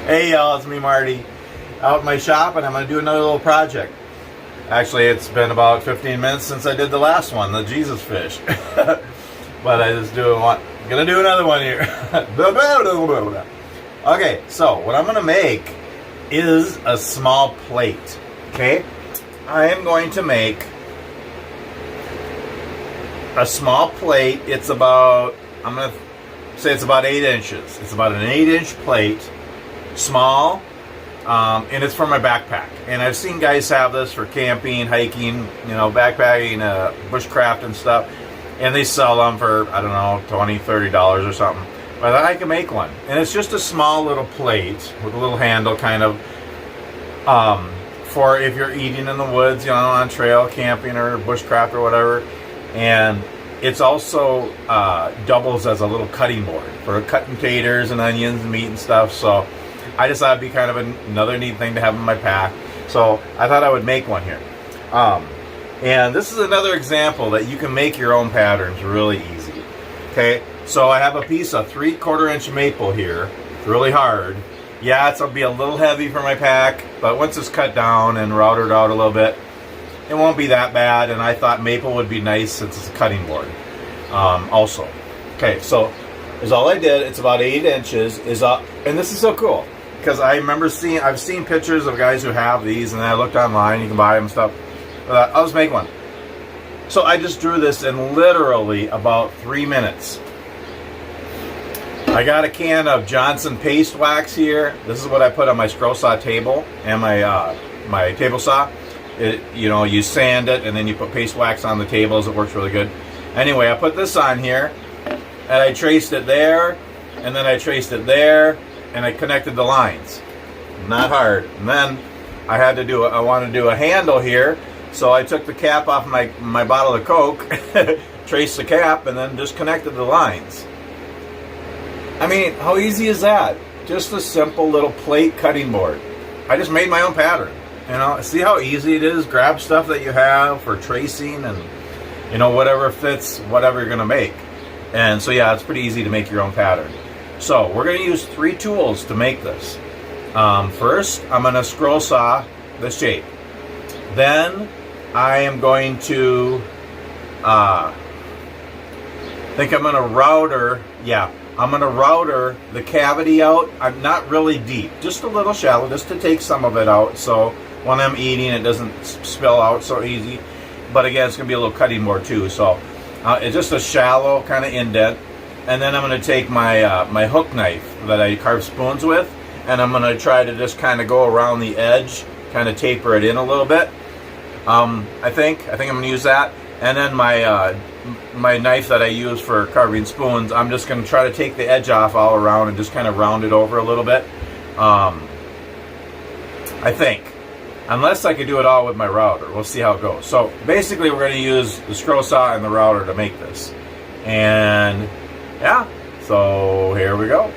Hey y'all, it's me Marty, out in my shop, and I'm going to do another little project. Actually, it's been about 15 minutes since I did the last one, the Jesus fish. But I just gonna do another one here. Okay, so what I'm going to make is a small plate. Okay, I am going to make a small plate. It's about, I'm going to say it's about 8 inches. It's about an 8-inch plate, small, and it's for my backpack. And I've seen guys have this for camping, hiking, backpacking, bushcraft and stuff. And they sell them for, I don't know, $20, $30 or something. But I thought I could make one. And it's just a small little plate with a little handle kind of, for if you're eating in the woods, on trail, camping or bushcraft or whatever. And it's also doubles as a little cutting board for cutting taters and onions and meat and stuff. So I just thought it'd be kind of another neat thing to have in my pack. So I thought I would make one here. And this is another example that you can make your own patterns really easy. Okay, so I have a piece of 3/4 inch maple here. It's really hard. Yeah, it'll be a little heavy for my pack, but once it's cut down and routed out a little bit, it won't be that bad. And I thought maple would be nice since it's a cutting board also. Okay, so is all I did. It's about 8 inches. And this is so cool because I remember I've seen pictures of guys who have these, and I looked online. You can buy them and stuff. I'll just make one. So I just drew this in literally about 3 minutes. I got a can of Johnson paste wax here. This is what I put on my scroll saw table and my table saw. You sand it and then you put paste wax on the tables. It works really good. Anyway, I put this on here and I traced it there, and then I traced it there, and I connected the lines. Not hard. And then I wanted to do a handle here, so I took the cap off my bottle of Coke, traced the cap, and then just connected the lines. I mean, how easy is that? Just a simple little plate cutting board. I just made my own pattern. See how easy it is? Grab stuff that you have for tracing and, whatever fits, whatever you're going to make. And so, yeah, it's pretty easy to make your own pattern. So, we're going to use 3 tools to make this. First, I'm going to scroll saw the shape. Then, I am going to, I'm going to router the cavity out. I'm not really deep, just a little shallow, just to take some of it out. So when I'm eating, it doesn't spill out so easy. But again, it's going to be a little cutting board too. So it's just a shallow kind of indent. And then I'm going to take my hook knife that I carve spoons with, and I'm going to try to just kind of go around the edge, kind of taper it in a little bit. I think I'm going to use that. And then my knife that I use for carving spoons, I'm just going to try to take the edge off all around and just kind of round it over a little bit. I think. Unless I could do it all with my router. We'll see how it goes. So basically we're going to use the scroll saw and the router to make this. And yeah, so here we go.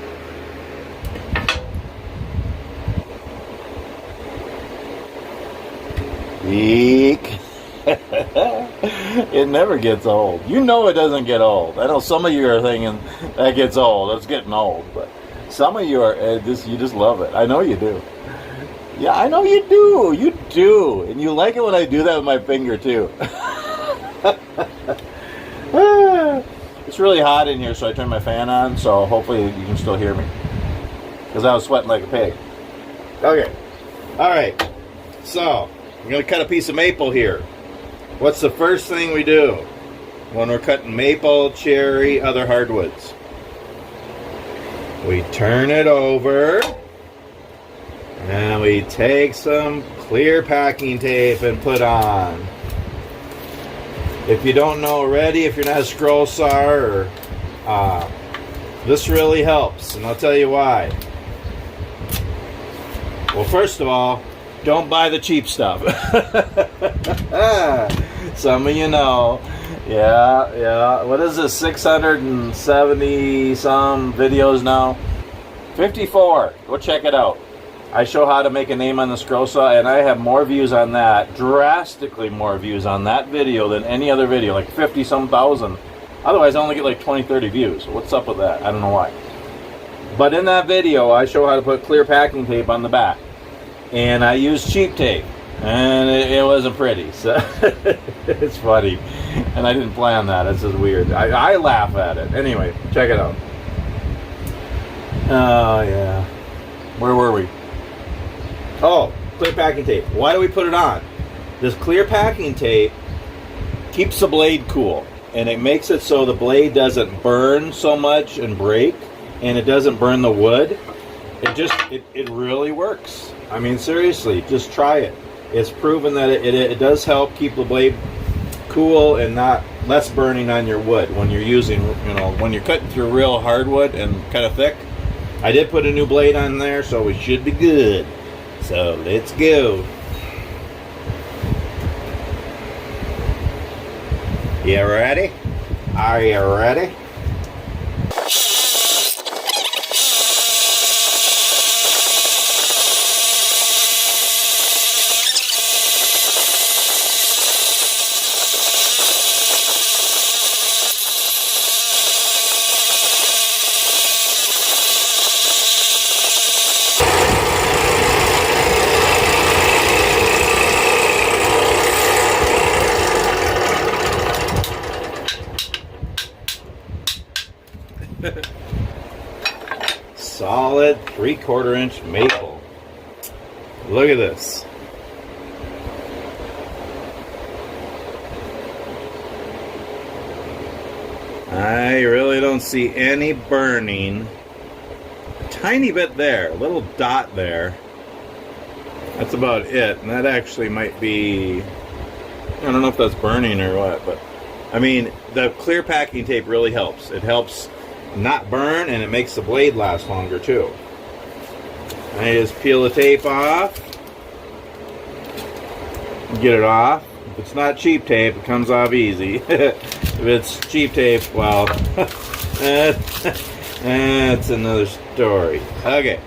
Eek. It never gets old. It doesn't get old. I know some of you are thinking that gets old. It's getting old, but some of you are you just love it. I know you do. Yeah, I know you do. You do, and you like it when I do that with my finger too. It's really hot in here, so I turned my fan on. So hopefully you can still hear me, because I was sweating like a pig. Okay, all right. So I'm gonna cut a piece of maple here. What's the first thing we do when we're cutting maple, cherry, other hardwoods? We turn it over and we take some clear packing tape and put on. If you don't know already, if you're not a scroll saw, this really helps, and I'll tell you why. Well, first of all, don't buy the cheap stuff. Some of you know. Yeah. What is this? 670 some videos now. 54. Go check it out. I show how to make a name on the scroll saw, and I have more views on that, drastically more views on that video than any other video, like 50 some thousand. Otherwise, I only get like 20, 30 views. What's up with that? I don't know why. But in that video, I show how to put clear packing tape on the back. And I used cheap tape. And it wasn't pretty. So it's funny. And I didn't plan that. It's just weird. I laugh at it. Anyway, check it out. Oh, yeah. Where were we? Oh, clear packing tape. Why do we put it on? This clear packing tape keeps the blade cool. And it makes it so the blade doesn't burn so much and break. And it doesn't burn the wood. It really works. I mean, seriously, just try it. It's proven that it does help keep the blade cool and less burning on your wood when you're using, when you're cutting through real hardwood and kind of thick. I did put a new blade on there, so we should be good. So let's go. You ready? Are you ready? Solid 3/4 inch maple. Look at this. I really don't see any burning. A tiny bit there, a little dot there. That's about it. And that actually might be, I don't know if that's burning or what, but I mean, the clear packing tape really helps. It helps not burn, and it makes the blade last longer too. I just peel the tape off, get it off. If it's not cheap tape, it comes off easy. If it's cheap tape, well, that's another story. Okay,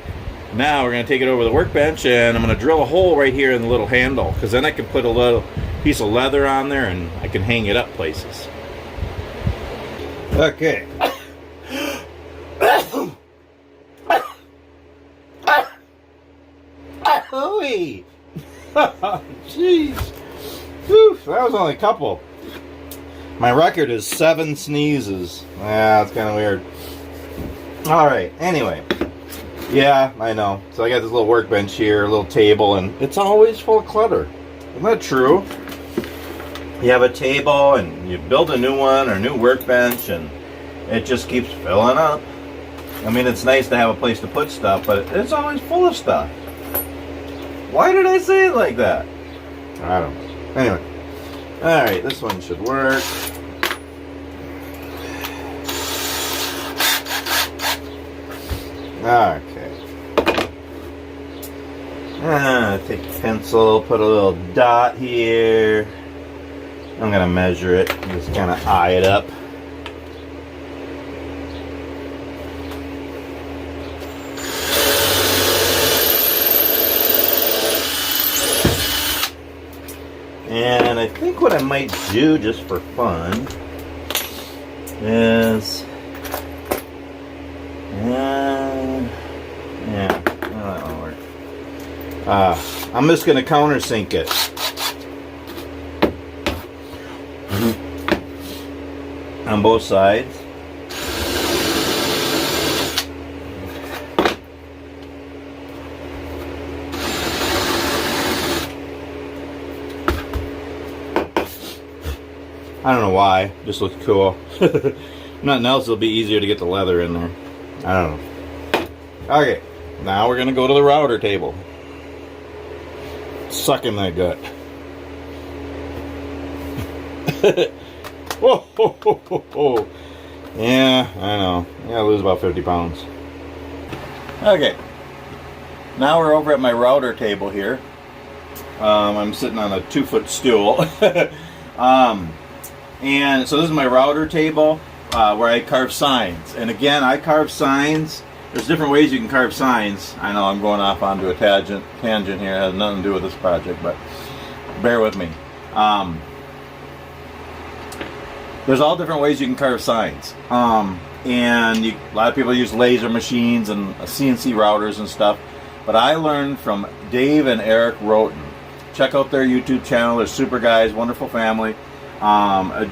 now we're going to take it over the workbench, and I'm going to drill a hole right here in the little handle, because then I can put a little piece of leather on there and I can hang it up places. Okay. Hooey! Jeez. Whew, that was only a couple. My record is 7 sneezes. Yeah, that's kind of weird. Alright, anyway. Yeah, I know. So I got this little workbench here, a little table, and it's always full of clutter. Isn't that true? You have a table, and you build a new one, or a new workbench, and it just keeps filling up. I mean, it's nice to have a place to put stuff, but it's always full of stuff. Why did I say it like that? I don't know. Anyway. Alright, this one should work. Okay. Take a pencil, put a little dot here. I'm going to measure it. Just kind of eye it up. And I think what I might do, just for fun, is, that won't work. I'm just going to countersink it. On both sides. I don't know why. Just looks cool. Nothing else, it'll be easier to get the leather in there. I don't know. Okay, now we're gonna go to the router table. Sucking that gut. Whoa, ho, ho, ho, ho. Yeah, I know. I gotta lose about 50 pounds. Okay. Now we're over at my router table here. I'm sitting on a 2-foot stool. And so this is my router table where I carve signs. And again, I carve signs. There's different ways you can carve signs. I know I'm going off onto a tangent here. It has nothing to do with this project, but bear with me. There's all different ways you can carve signs. and a lot of people use laser machines and CNC routers and stuff. But I learned from Dave and Eric Roten. Check out their YouTube channel. They're super guys, wonderful family.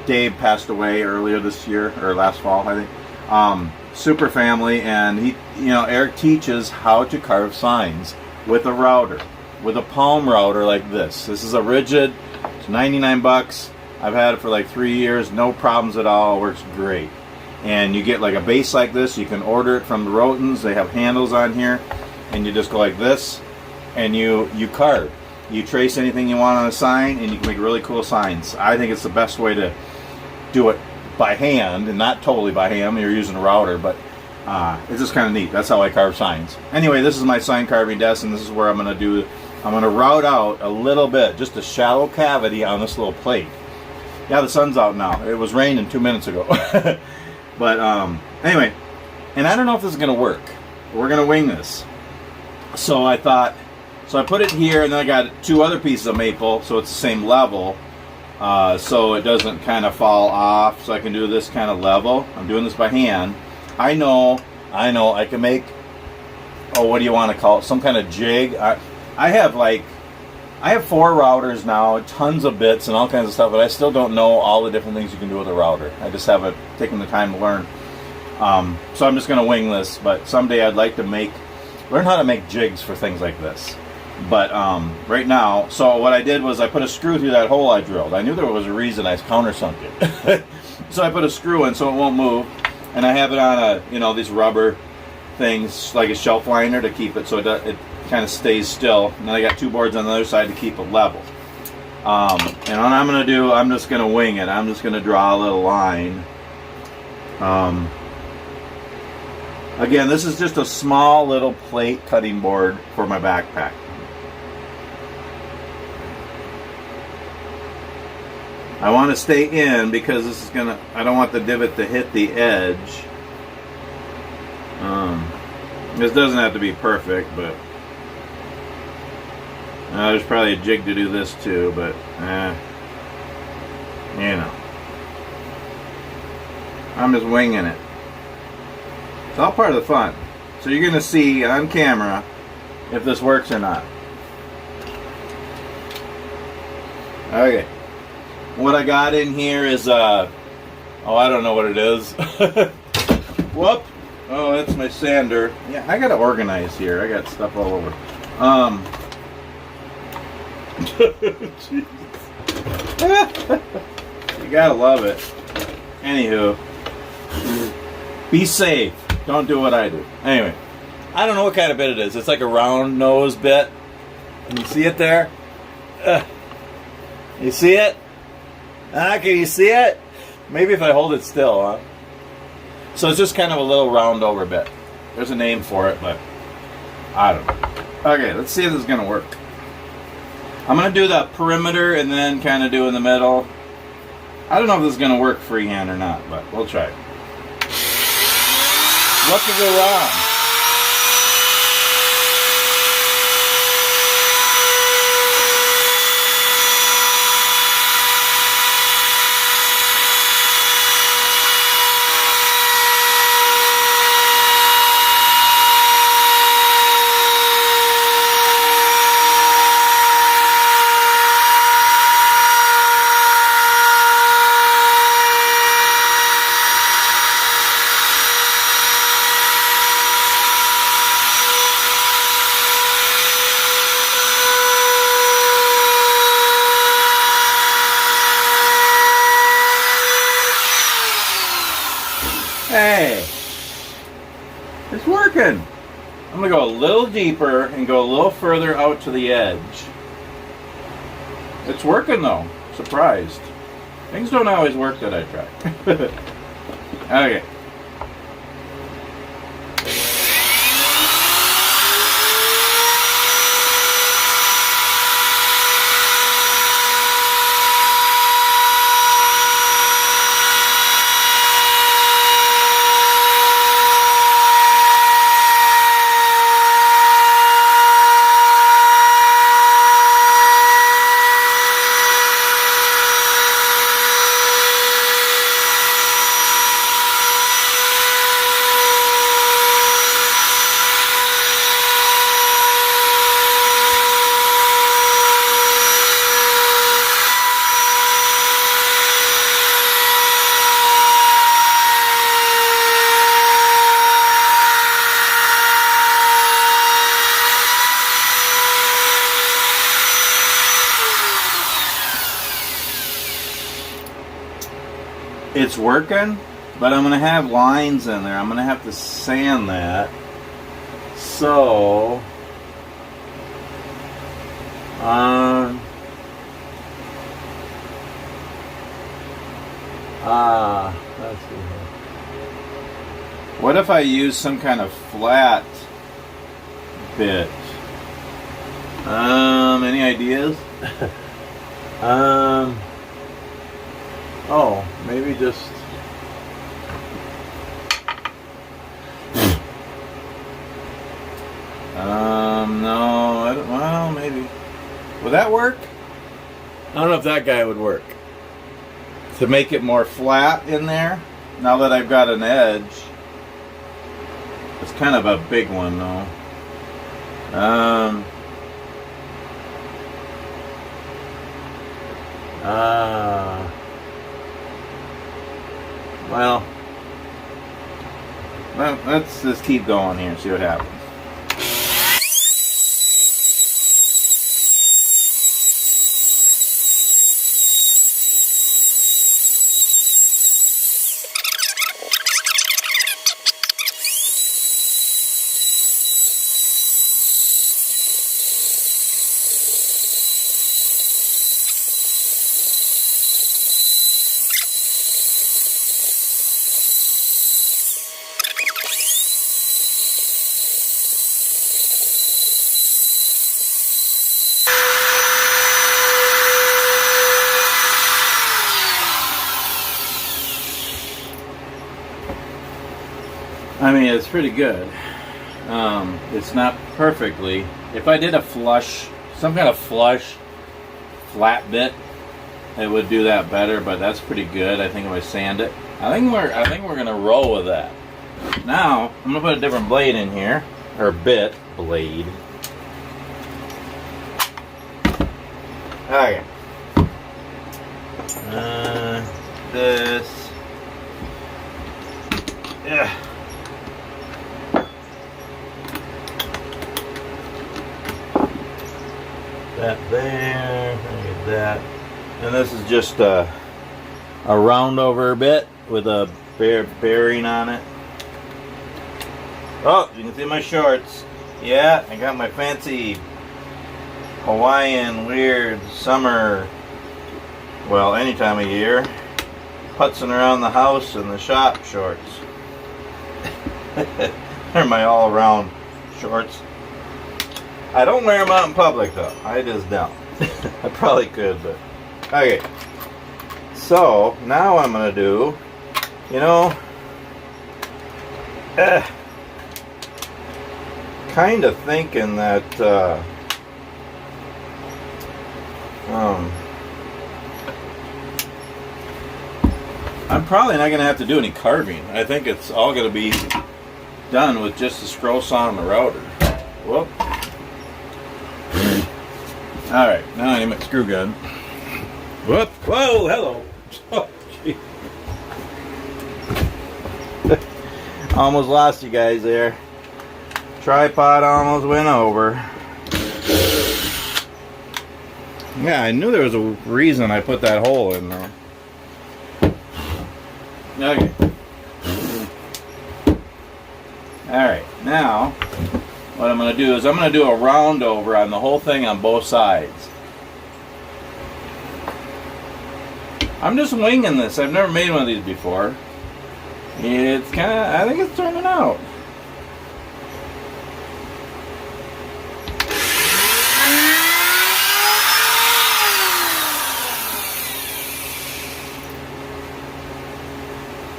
Dave passed away earlier this year, or last fall, I think. Super family, and Eric teaches how to carve signs with a router, with a palm router like this. This is a rigid. It's 99 bucks. I've had it for like 3 years, no problems at all. It works great. And you get like a base like this. You can order it from the Rotens. They have handles on here, and you just go like this, and you carve. You trace anything you want on a sign, and you can make really cool signs. I think it's the best way to do it by hand, and not totally by hand. You're using a router, but it's just kind of neat. That's how I carve signs. Anyway, this is my sign carving desk, and this is where I'm going to route out a little bit, just a shallow cavity on this little plate. Yeah, the sun's out now. It was raining 2 minutes ago. But anyway, and I don't know if this is going to work. We're going to wing this. So I put it here, and then I got 2 other pieces of maple, so it's the same level, so it doesn't kind of fall off, so I can do this kind of level. I'm doing this by hand. I know, I can make, what do you want to call it, some kind of jig. I have 4 routers now, tons of bits and all kinds of stuff, but I still don't know all the different things you can do with a router. I just haven't taken the time to learn. So I'm just going to wing this, but someday I'd like to learn how to make jigs for things like this. But right now, so what I did was I put a screw through that hole I drilled. I knew there was a reason I countersunk it. So I put a screw in so it won't move, and I have it on these rubber things like a shelf liner to keep it so it kind of stays still. And then I got 2 boards on the other side to keep it level. And what I'm going to do, I'm just going to wing it. I'm just going to draw a little line. Again, this is just a small little plate cutting board for my backpack. I want to stay in because this is I don't want the divot to hit the edge. This doesn't have to be perfect, but there's probably a jig to do this too, but I'm just winging it. It's all part of the fun. So you're going to see on camera if this works or not. Okay. What I got in here is, I don't know what it is. Whoop. Oh, that's my sander. Yeah, I got to organize here. I got stuff all over. You gotta love it. Anywho, be safe. Don't do what I do. Anyway, I don't know what kind of bit it is. It's like a round nose bit. Can you see it there? You see it? Can you see it? Maybe if I hold it still, huh? So it's just kind of a little round over bit. There's a name for it, but I don't know. Okay, let's see if this is going to work. I'm going to do the perimeter and then kind of do in the middle. I don't know if this is going to work freehand or not, but we'll try it. What could go wrong? Hey, it's working. I'm going to go a little deeper and go a little further out to the edge. It's working though. Surprised. Things don't always work that I try. Okay. it's working, but I'm going to have lines in there. I'm going to have to sand that. So, let's see here. What if I use some kind of flat bit? Any ideas? Oh, maybe just. No, I don't, well, maybe. Would that work? I don't know if that guy would work. To make it more flat in there, now that I've got an edge. It's kind of a big one though. Well, let's just keep going here and see what happens. I mean, it's pretty good. It's not perfectly. If I did a flush, some kind of flush flat bit, it would do that better. But that's pretty good. I think if I sand it, I think we're gonna roll with that. Now I'm gonna put a different blade in here, or blade. Okay. This. Yeah. That there, get that, and this is just a round over bit with a bearing on it. Oh, you can see my shorts. Yeah, I got my fancy Hawaiian weird summer, well, any time of year, putzing around the house in the shop shorts. They're my all-around shorts. I don't wear them out in public though. I just don't. I probably could, but okay. So now I'm gonna do, kind of thinking that I'm probably not gonna have to do any carving. I think it's all gonna be done with just the scroll saw and the router. Whoop. Alright, now I need my screw gun. Whoop! Whoa, hello! Oh, gee. Almost lost you guys there. Tripod almost went over. Yeah, I knew there was a reason I put that hole in there. Okay. Alright, now what I'm going to do is I'm going to do a round over on the whole thing on both sides. I'm just winging this. I've never made one of these before. It's kind of, I think it's turning out.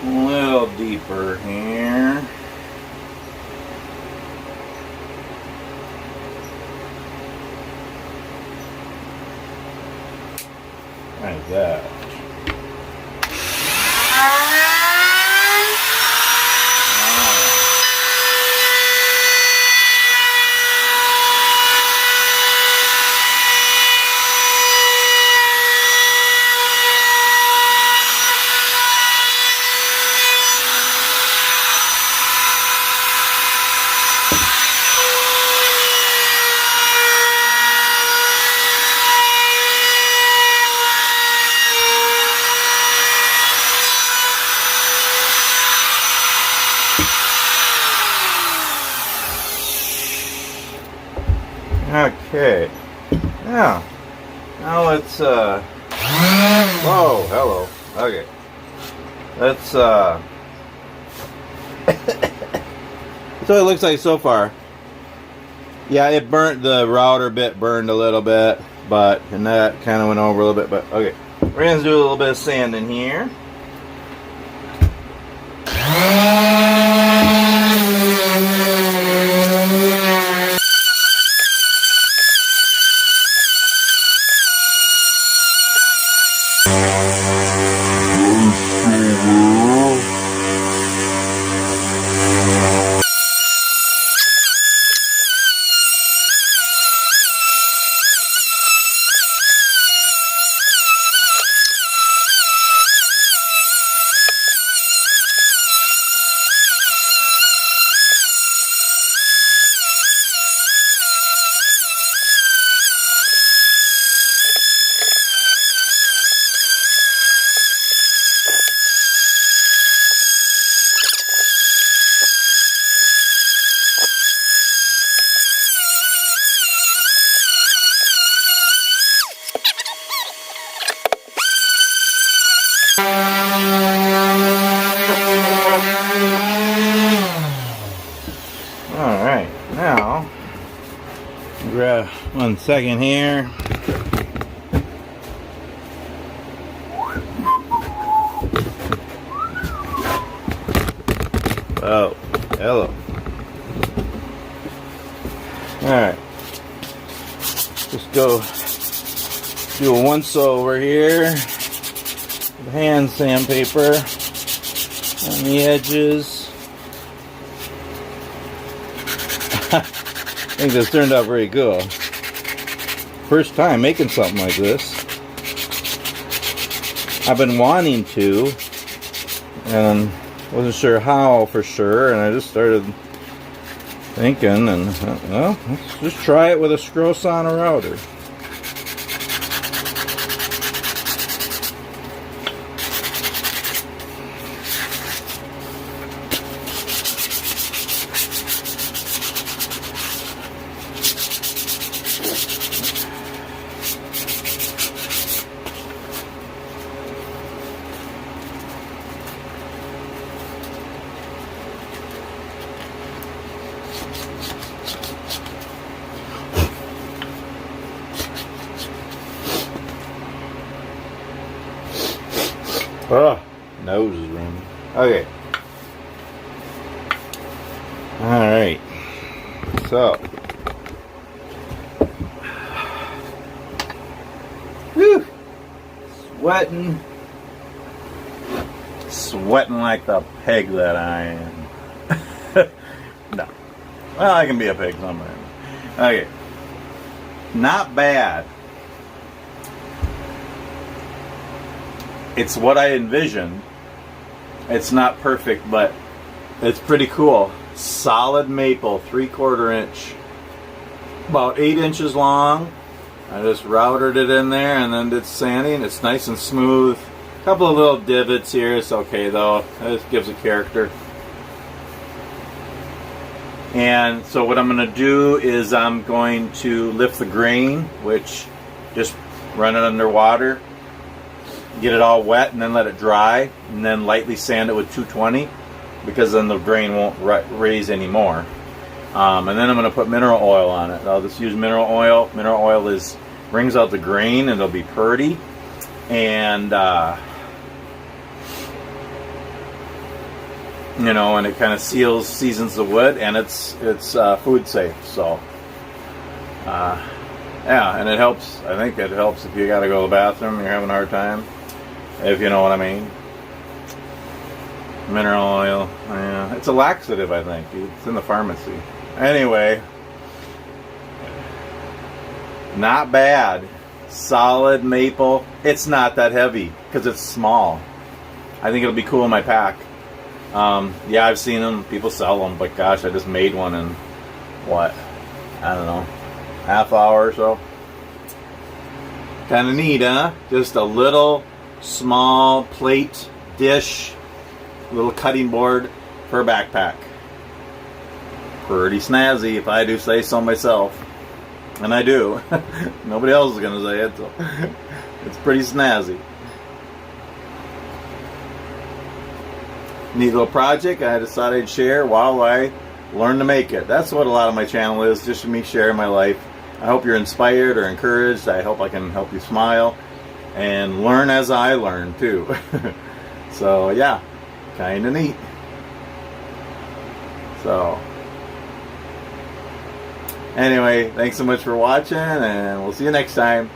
A little deeper here. Like that. Okay. Now let's whoa, hello. Okay. Let's so it looks like so far. Yeah, it burnt, the router bit burned a little bit, and that kind of went over a little bit, but okay. We're gonna do a little bit of sand in here. Alright, now grab 1 second here. Oh, hello. Alright. Just go do a once over here. Hand sandpaper on the edges. I think this turned out very good. First time making something like this. I've been wanting to, and wasn't sure how for sure, and I just started thinking, and well, let's just try it with a screw-on router. Oh, nose is running. Okay. Alright. So. Whew. Sweating like the pig that I am. No. Well, I can be a pig sometimes. Okay. Not bad. It's what I envisioned. It's not perfect, but it's pretty cool. Solid maple, 3/4 inch, about 8 inches long. I just routed it in there and then did sanding. It's nice and smooth. A couple of little divots here. It's okay though. It gives it character. And so what I'm going to do is I'm going to lift the grain, which just run it under water. Get it all wet and then let it dry, and then lightly sand it with 220, because then the grain won't raise anymore. And then I'm going to put mineral oil on it. I'll just use mineral oil. Mineral oil brings out the grain and it'll be pretty, and you know, and it kind of seasons the wood, and it's food safe. So yeah, and it helps. I think it helps if you got to go to the bathroom, you're having a hard time. If you know what I mean. Mineral oil. Yeah, it's a laxative, I think. It's in the pharmacy. Anyway. Not bad. Solid maple. It's not that heavy because it's small. I think it'll be cool in my pack. Yeah, I've seen them. People sell them. But gosh, I just made one in, what? I don't know. Half hour or so. Kind of neat, huh? Just a little small plate dish, little cutting board for a backpack. Pretty snazzy, if I do say so myself. And I do. Nobody else is going to say it, so it's pretty snazzy. Neat little project I decided I'd share while I learn to make it. That's what a lot of my channel is, just me sharing my life. I hope you're inspired or encouraged. I hope I can help you smile and learn as I learn too. So yeah, kind of neat. So anyway, thanks so much for watching, and we'll see you next time.